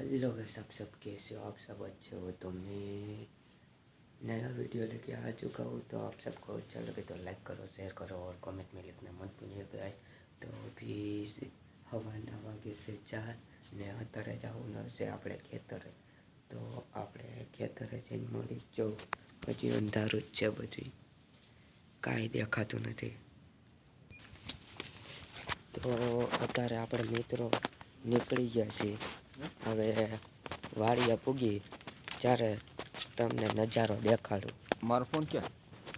Hello guys, आप सब कैसे हो? आप सब अच्छे हो? तो मैं नया वीडियो लेके आ चुका हूँ। तो आप सबको अच्छा लगे तो लाइक करो, शेयर करो और कमेंट में लिखना मत भूलिएगा गाइस। तो अभी हवाना वागे से 4 ने અત્યારે જવાનું છે આપણે ખેતરે। તો આપણે ખેતરે જઈને મળી જો હજી અંધારું જ છે, બધું કાંઈ દેખાતું નથી। તો અત્યારે આપણે મિત્રો નીકળી ગયા છીએ। હવે વાડીએ પૂગી ત્યારે તમને નજારો દેખાડું। મારો ફોન ક્યાં?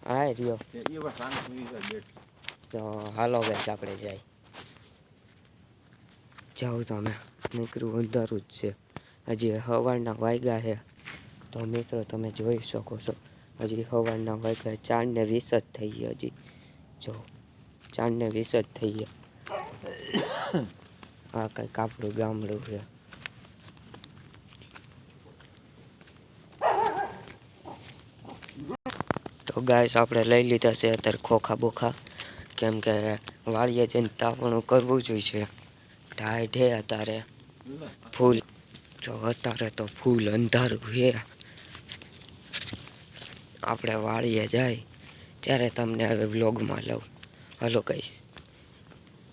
હા રહ્યો। એ વાત શાંતિ બેઠ તો હાલો ગાઈસ આપણે જાય। જાઉં તમે નીકળ્યું અંધારું જ છે, હજી સવારના વાગ્યા છે। તો મિત્રો તમે જોઈ શકો છો હજી સવારના વાગ્યા 4:20 જ થઈ ગયા। હજી જો 4:20 જ થઈ ગયા। આ કંઈક આપણું ગામડું છે। તો ગાઈસ આપણે લઈ લીધા છે અત્યારે ખોખા બોખા, કેમ કે વાડીએ જઈને તાપણું કરવું જોઈએ। ટાઈટ છે અત્યારે ફૂલ, જો અત્યારે તો ફૂલ અંધારું છે। આપણે વાડીએ જાય ત્યારે તમને હવે વ્લોગમાં લઉં। હાલો ગાઈસ,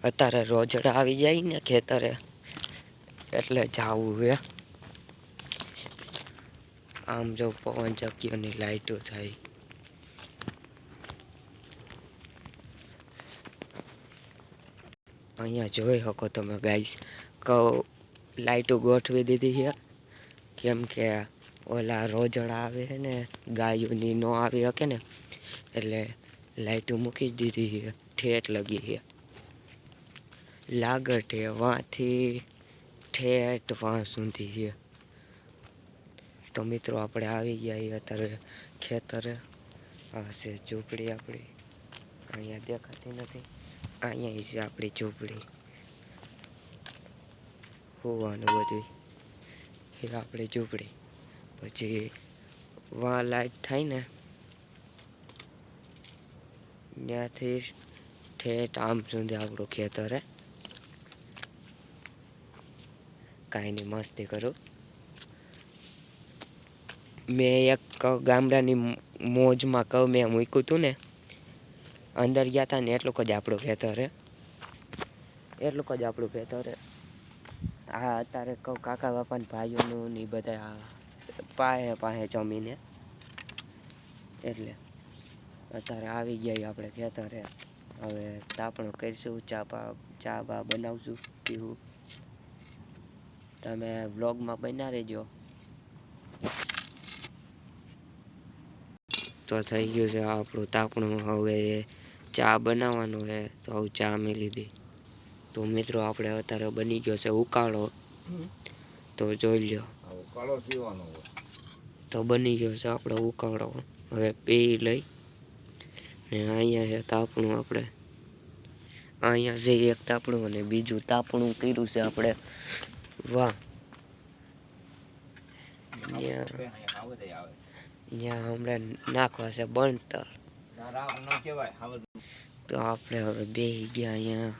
અત્યારે રોજડા આવી જાય ને ખેતરે એટલે જાવું છે। આમ જો પવન ચક્કીઓની લાઈટો થાય, અહીંયા જોઈ શકો તમે ગાઈસ। લાઈટો ગોઠવી દીધી છે, કેમ કે ઓલા રોજડા આવે છે ને ગાયોની ન આવી શકે ને, એટલે લાઈટો મૂકી દીધી છે ઠેઠ લગી છે। લાગટ છે વાંથી ઠેઠ વાં સુધી છે। તો મિત્રો આપણે આવી ગયા અત્યારે ખેતરે। આ છે ઝૂંપડી આપણી, અહીંયા દેખાતી નથી। અહીંયા છે આપણી ઝૂંપડી, હોવાનું બધું એ આપણી ઝૂંપડી। પછી વાં લાઈટ થાય ને ત્યાંથી ઠેઠ આમ સુધી આપણું ખેતર હે। કાંઈ નહીં મસ્તી કરું। મેં એક ગામડાની મોજમાં કહું મેં મૂક્યું હતું ને, અંદર ગયા હતા ને એટલું જ આપણું ખેતર હે, એટલું જ આપણું ખેતર હે। હા અત્યારે કહું કાકા બાપાને ભાઈઓનું ને બધા પાસે પાસે જમીને, એટલે અત્યારે આવી ગયા આપણે ખેતરે। હવે તાપણું કરીશું, ચા બા બનાવશું, પીવું। તમે વ્લોગમાં બના રહેજો। તો થઈ ગયું છે આપણું તાપણું, હવે ચા બનાવવાનું છે। તો હવે ચા મેં લીધી। તો મિત્રો આપણે અત્યારે બની ગયો છે ઉકાળો, તો જોઈ લ્યો। ઉકાળો પીવાનો હોય તો બની ગયો છે આપણો ઉકાળો, હવે પી લઈ। ને અહીંયા છે તાપણું, આપણે અહીંયા છે એક તાપણું અને બીજું તાપણું કર્યું છે આપણે વાહ, ત્યાં હમણાં નાખવા છે બણતર। તો આપણે હવે બેસી ગયા અહીંયા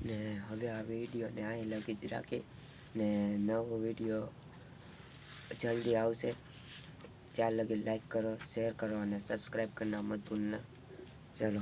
ને હવે આ વિડીયોને અહીં લગી જ રાખી ને નવો વિડીયો જલ્દી આવશે। ત્યાં લગી લાઈક કરો, શેર કરો અને સબસ્ક્રાઈબ કરना મત ભૂલના। ચલો।